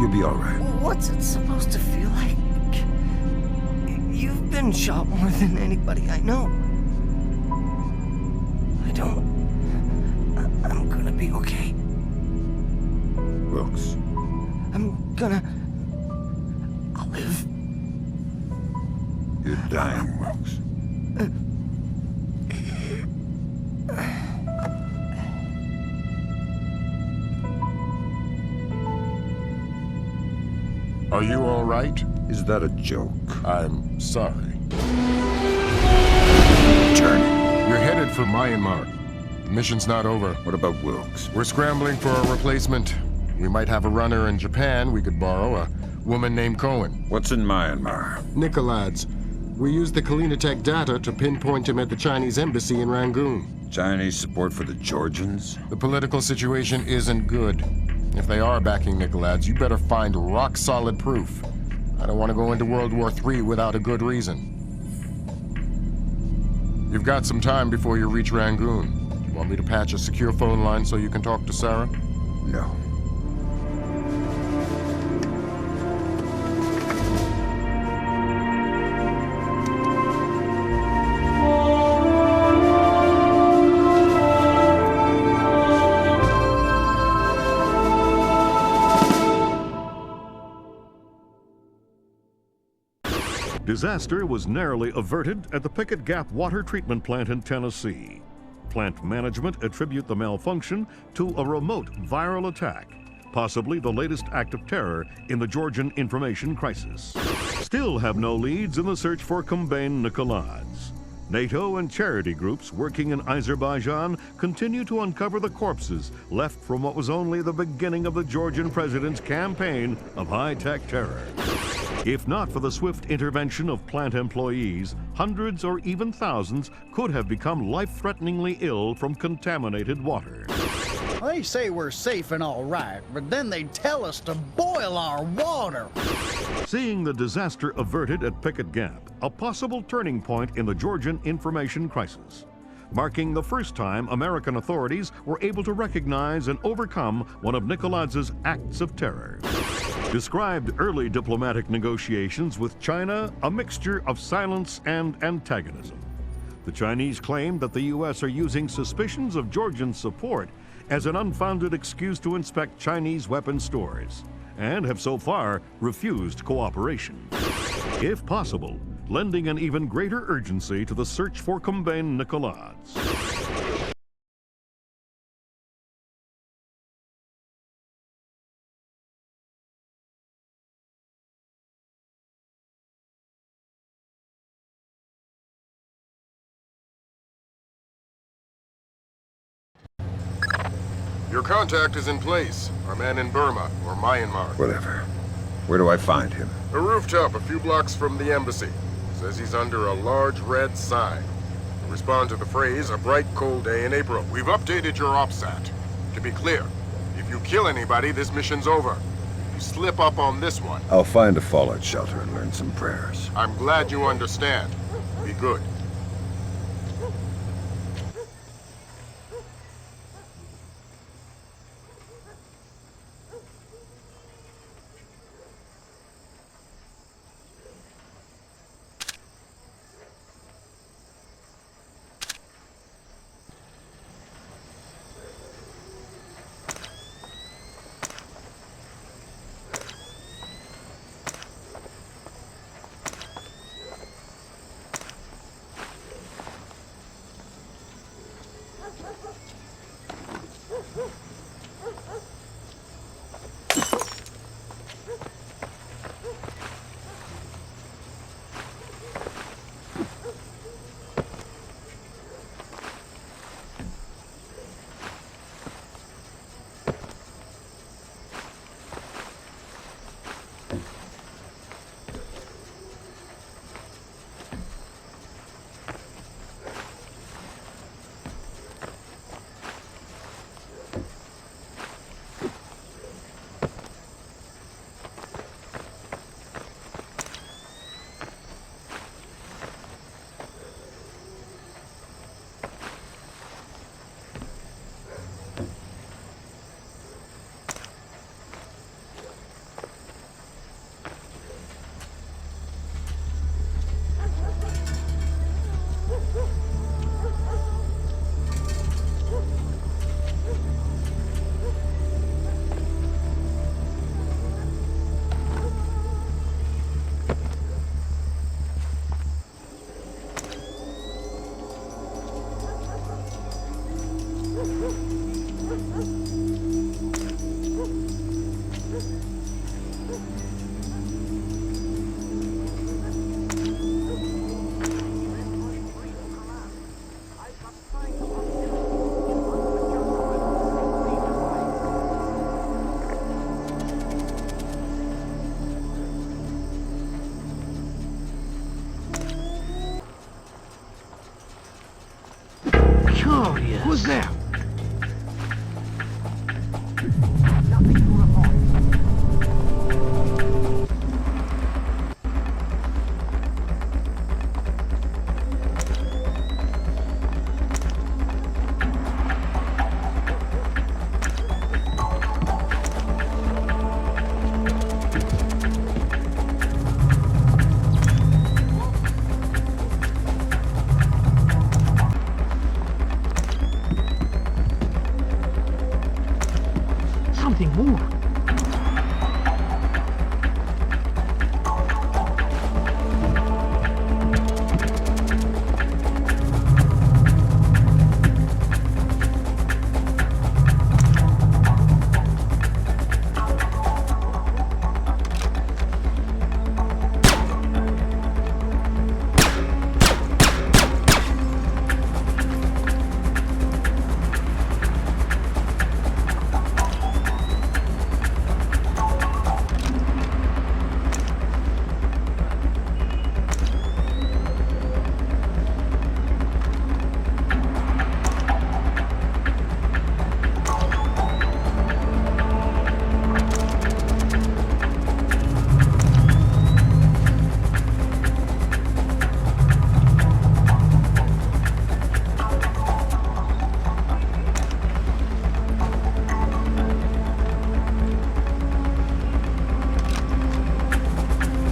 You'll be all right. What's it supposed to feel like? You've been shot more than anybody I know. I'm gonna be okay. Wilkes. I'll live. You're dying, Wilkes. Are you all right? Is that a joke? I'm sorry. Turn. You're headed for Myanmar. The mission's not over. What about Wilkes? We're scrambling for a replacement. We might have a runner in Japan we could borrow, a woman named Cohen. What's in Myanmar? Nikolads. We used the Kalinatech data to pinpoint him at the Chinese embassy in Rangoon. Chinese support for the Georgians? The political situation isn't good. If they are backing Nikolads, you better find rock-solid proof. I don't want to go into World War III without a good reason. You've got some time before you reach Rangoon. You want me to patch a secure phone line so you can talk to Sarah? No. Disaster was narrowly averted at the Pickett Gap Water Treatment Plant in Tennessee. Plant management attribute the malfunction to a remote viral attack, possibly the latest act of terror in the Georgian information crisis. Still have no leads in the search for Combane Nikolads. NATO and charity groups working in Azerbaijan continue to uncover the corpses left from what was only the beginning of the Georgian president's campaign of high-tech terror. If not for the swift intervention of plant employees, hundreds or even thousands could have become life-threateningly ill from contaminated water. They say we're safe and all right, but then they tell us to boil our water. Seeing the disaster averted at Pickett Gap, a possible turning point in the Georgian information crisis, marking the first time American authorities were able to recognize and overcome one of Nikolads' acts of terror. Described early diplomatic negotiations with China a mixture of silence and antagonism. The Chinese claimed that the U.S. are using suspicions of Georgian support as an unfounded excuse to inspect Chinese weapons stores, and have so far refused cooperation. If possible, lending an even greater urgency to the search for Combane Nikolads. Your contact is in place. Our man in Burma, or Myanmar. Whatever. Where do I find him? A rooftop a few blocks from the embassy. Says he's under a large red sign. To respond to the phrase, a bright cold day in April. We've updated your OPSAT. To be clear, if you kill anybody, this mission's over. If you slip up on this one... I'll find a fallout shelter and learn some prayers. I'm glad you understand. Be good. was there? Something more.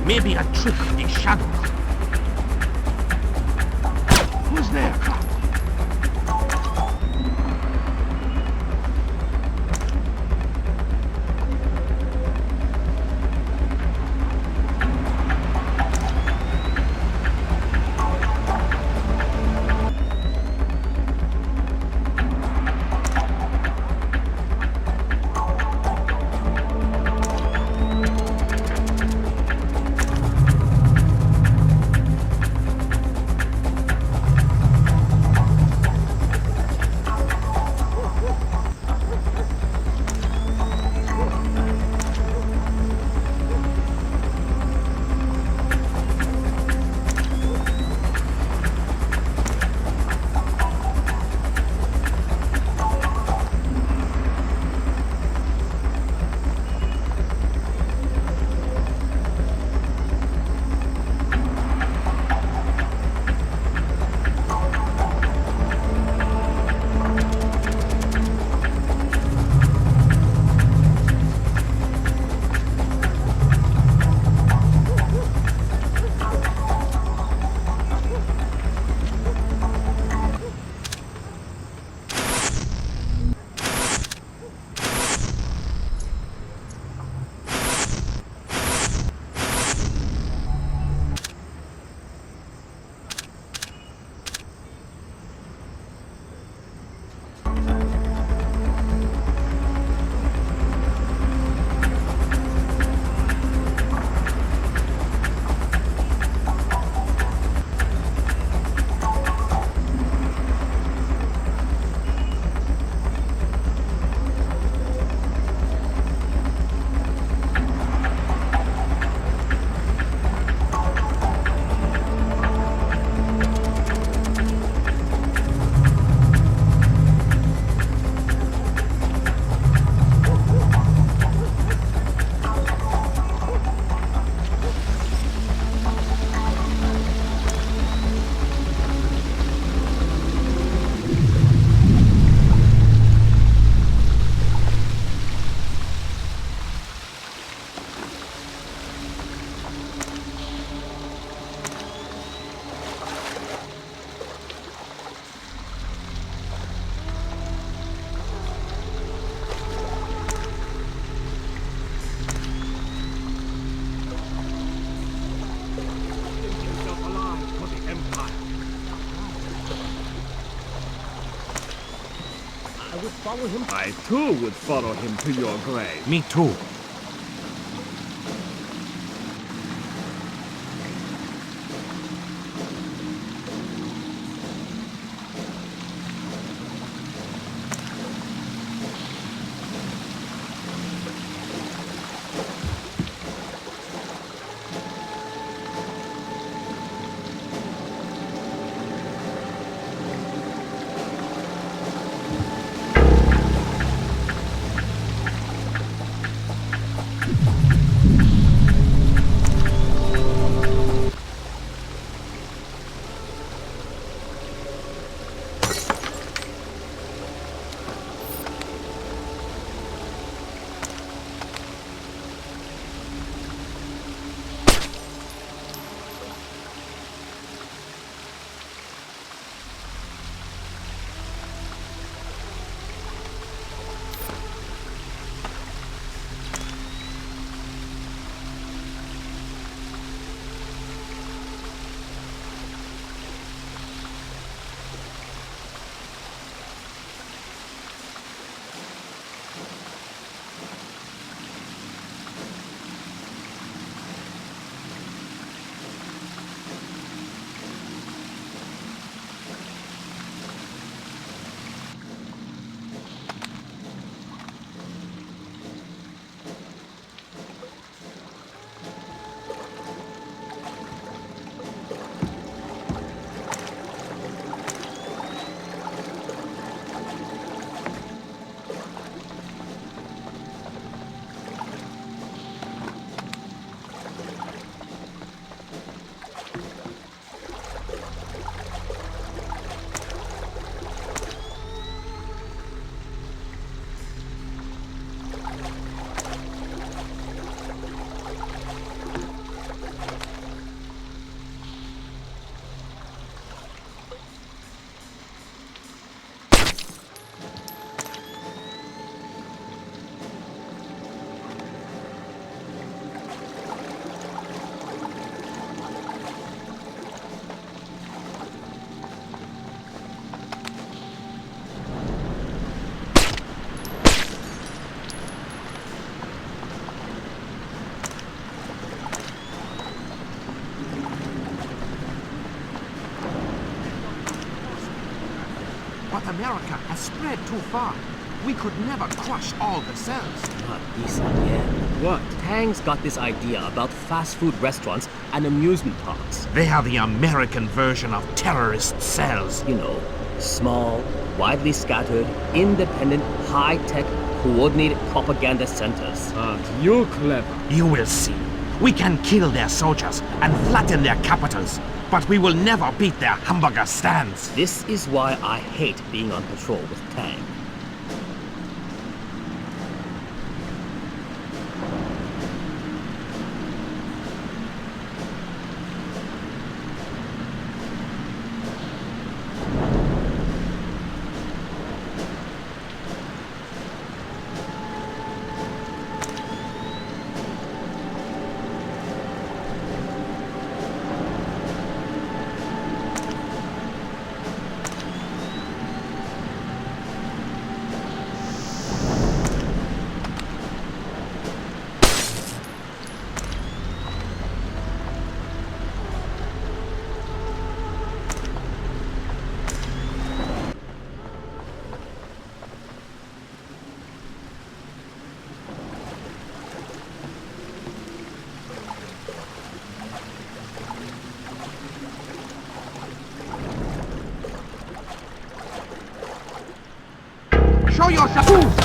Maybe a trick of the shadows. Who's there? Follow him? I too would follow him to your grave. Me too. America has spread too far. We could never crush all the cells. Not this again. What? Tang's got this idea about fast food restaurants and amusement parks. They are the American version of terrorist cells. You know, small, widely scattered, independent, high-tech, coordinated propaganda centers. You're clever. You will see. We can kill their soldiers and flatten their capitals, but we will never beat their hamburger stands. This is why I hate being on patrol with Tang. Show yourself!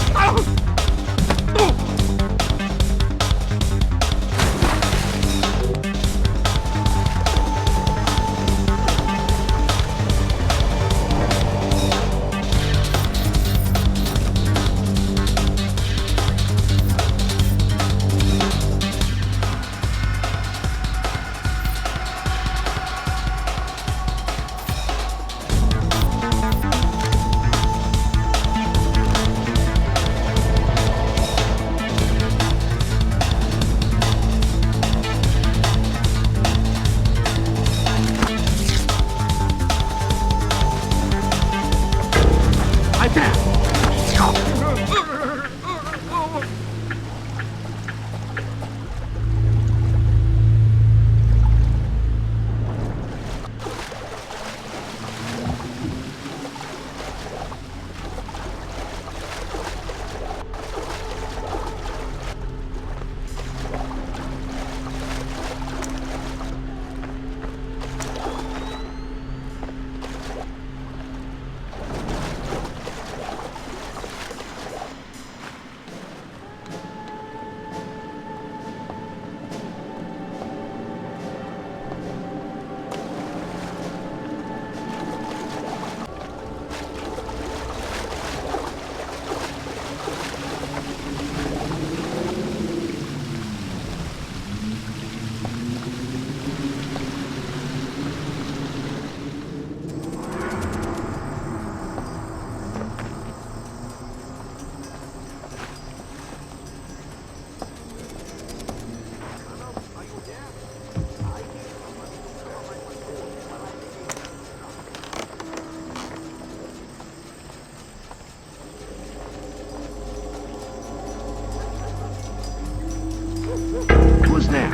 Who's there?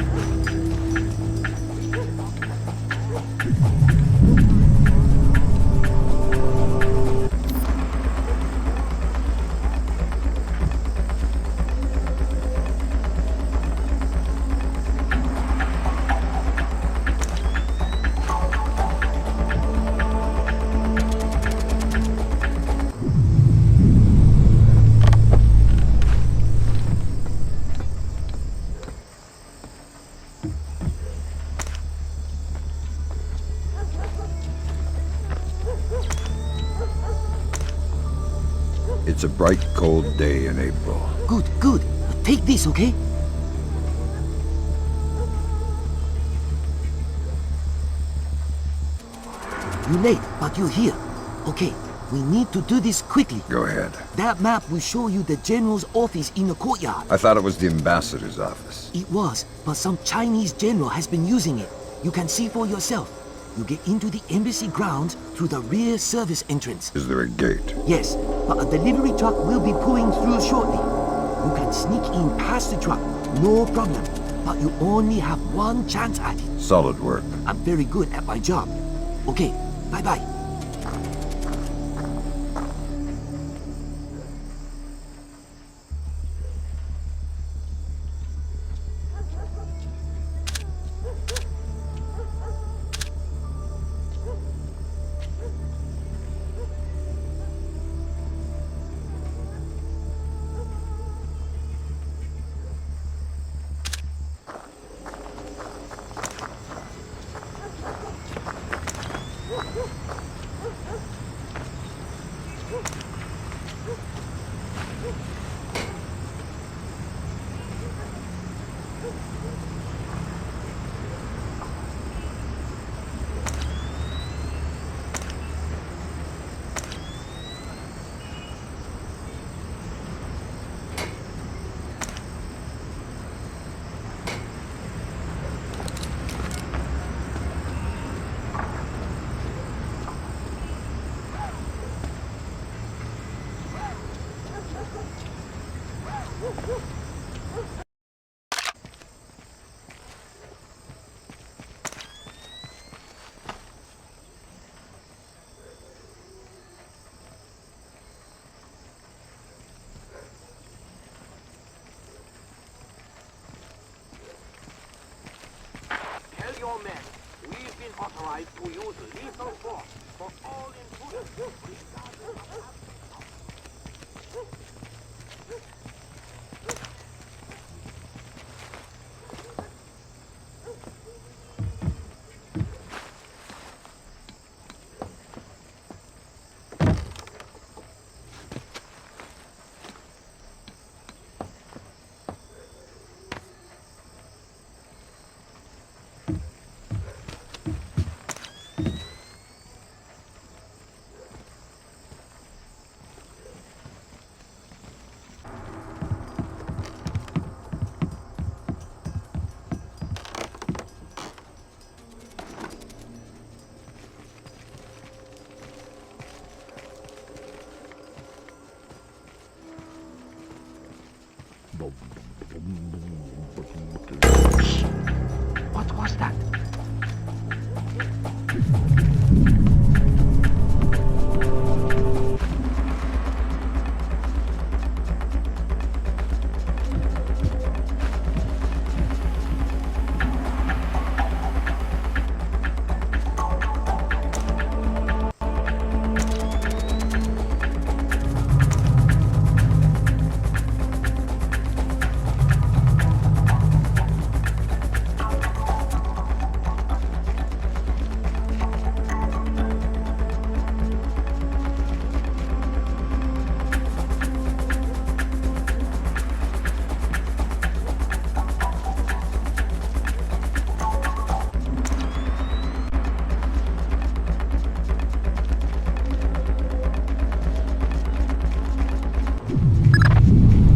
It's a bright, cold day in April. Good, good. Take this, okay? You're late, but you're here. Okay, we need to do this quickly. Go ahead. That map will show you the general's office in the courtyard. I thought it was the ambassador's office. It was, but some Chinese general has been using it. You can see for yourself. You get into the embassy grounds through the rear service entrance. Is there a gate? Yes, but a delivery truck will be pulling through shortly. You can sneak in past the truck, no problem. But you only have one chance at it. Solid work. I'm very good at my job. Okay, bye-bye. Tell your men, we've been authorized to use lethal force for all intruders. What was that?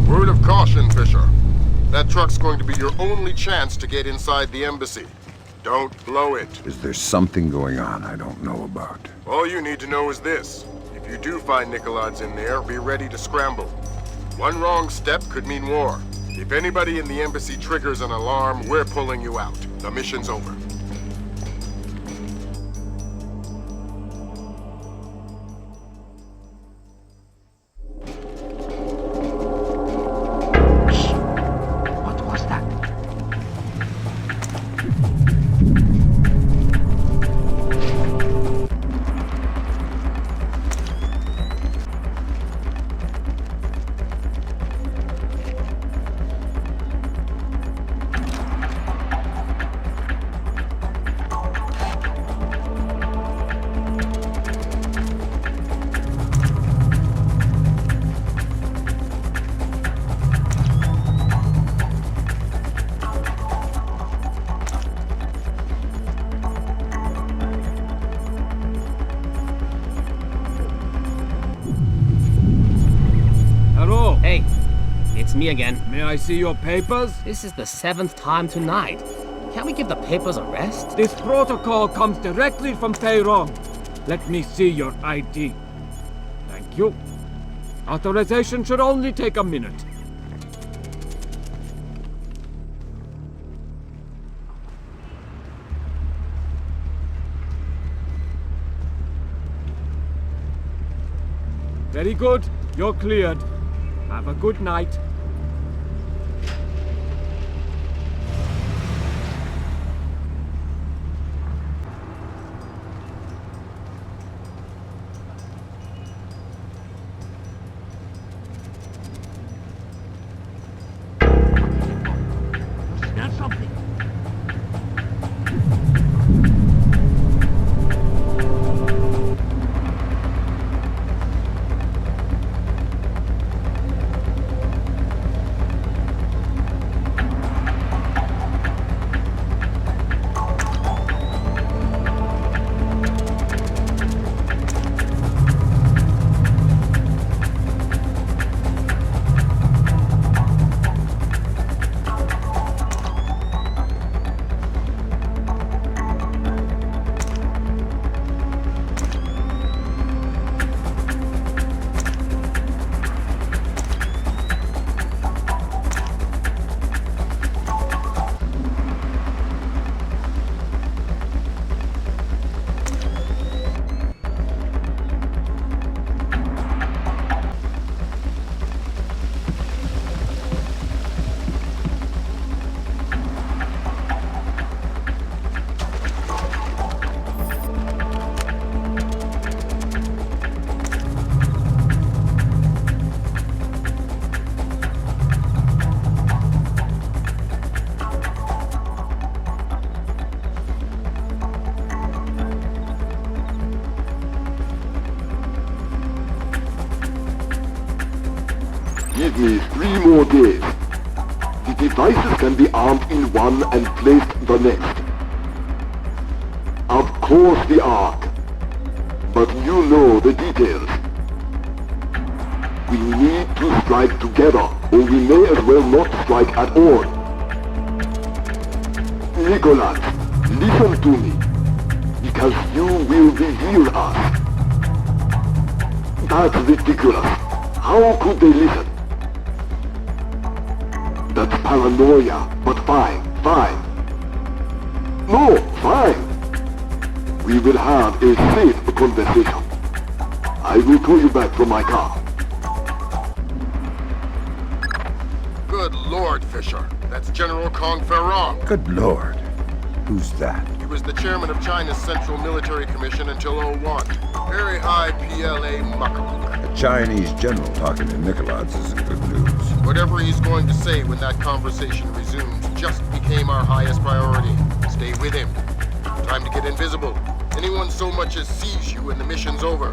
Word of caution, Fisher. That truck's going to be your only chance to get inside the embassy. Don't blow it. Is there something going on I don't know about? All you need to know is this. If you do find Nikolads in there, be ready to scramble. One wrong step could mean war. If anybody in the embassy triggers an alarm, we're pulling you out. The mission's over. What was that? Hello. Hey, it's me again. May I see your papers? This is the 7th time tonight. Can't we give the papers a rest? This protocol comes directly from Tehran. Let me see your ID. Thank you. Authorization should only take a minute. Very good. You're cleared. Have a good night. Smell something. Give me 3 more days. The devices can be armed in one and placed the next. Of course the Ark. But you know the details. We need to strike together, or we may as well not strike at all. Nicholas, listen to me. Because you will reveal us. That's ridiculous. How could they listen? That's paranoia, but fine. No, fine. We will have a safe conversation. I will call you back from my car. Good Lord, Fisher. That's General Kong Ferrong. Good Lord. Who's that? He was the chairman of China's Central Military Commission until '01. Very high PLA muckamuck. A Chinese general talking to Nicolaides isn't good news. Whatever he's going to say when that conversation resumes just became our highest priority. Stay with him. Time to get invisible. Anyone so much as sees you and the mission's over.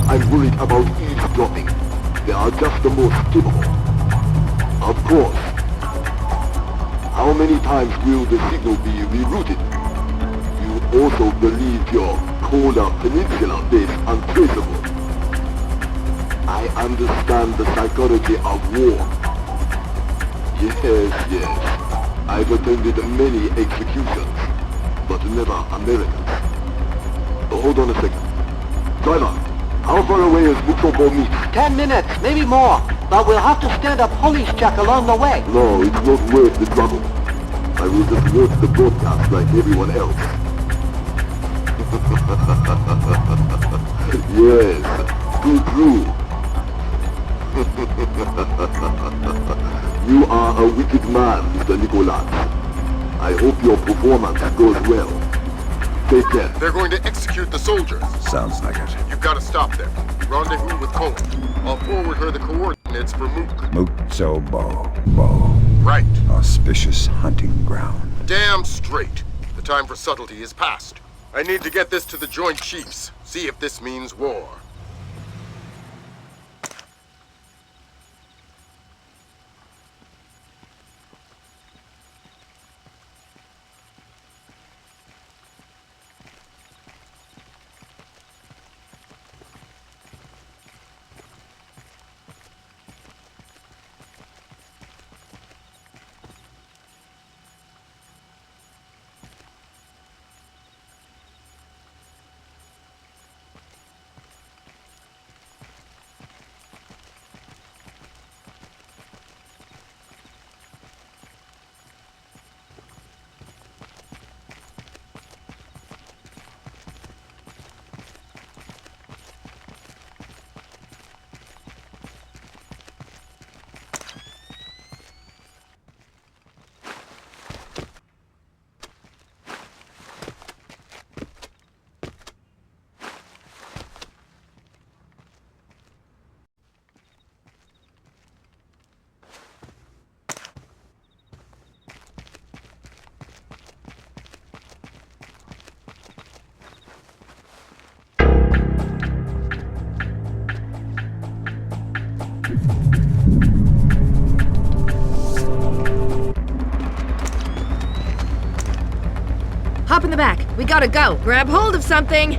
I'm worried about eavesdropping. They are just the most capable. Of course. How many times will the signal be rerouted? You also believe your Kola Peninsula base untraceable. I understand the psychology of war. Yes. I've attended many executions, but never Americans. Hold on a second. Driver! How far away is Muchobo meet? 10 minutes, maybe more. But we'll have to stand a police check along the way. No, it's not worth the trouble. I will just watch the broadcast like everyone else. Yes, too true. You are a wicked man, Mr. Nicholas. I hope your performance goes well. Take care. They're going to execute the soldiers. Sounds like it. You've got to stop them. Rendezvous with Cohen. I'll forward her the coordinates for Mook. Mutsobo. Right. Auspicious hunting ground. Damn straight. The time for subtlety is past. I need to get this to the Joint Chiefs. See if this means war. Hop in the back. We gotta go. Grab hold of something.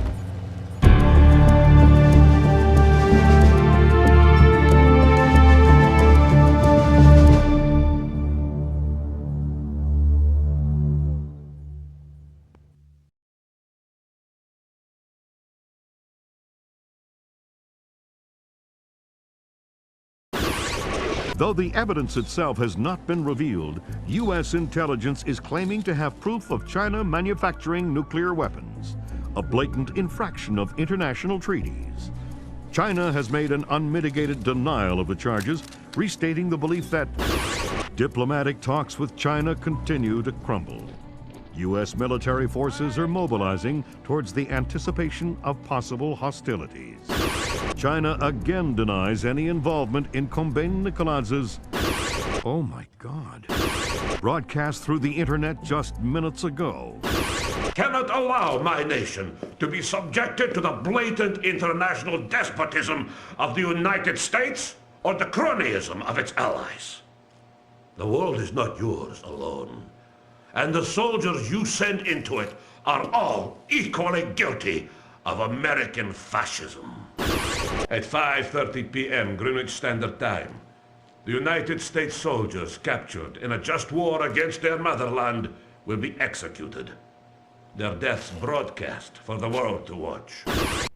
Though the evidence itself has not been revealed, U.S. intelligence is claiming to have proof of China manufacturing nuclear weapons, a blatant infraction of international treaties. China has made an unmitigated denial of the charges, restating the belief that diplomatic talks with China continue to crumble. U.S. military forces are mobilizing towards the anticipation of possible hostilities. China again denies any involvement in Komben Nikoladze's, oh my God, broadcast through the internet just minutes ago. Cannot allow my nation to be subjected to the blatant international despotism of the United States or the cronyism of its allies. The world is not yours alone, and the soldiers you send into it are all equally guilty of American fascism. At 5:30 p.m. Greenwich Standard Time, the United States soldiers captured in a just war against their motherland will be executed. Their deaths broadcast for the world to watch.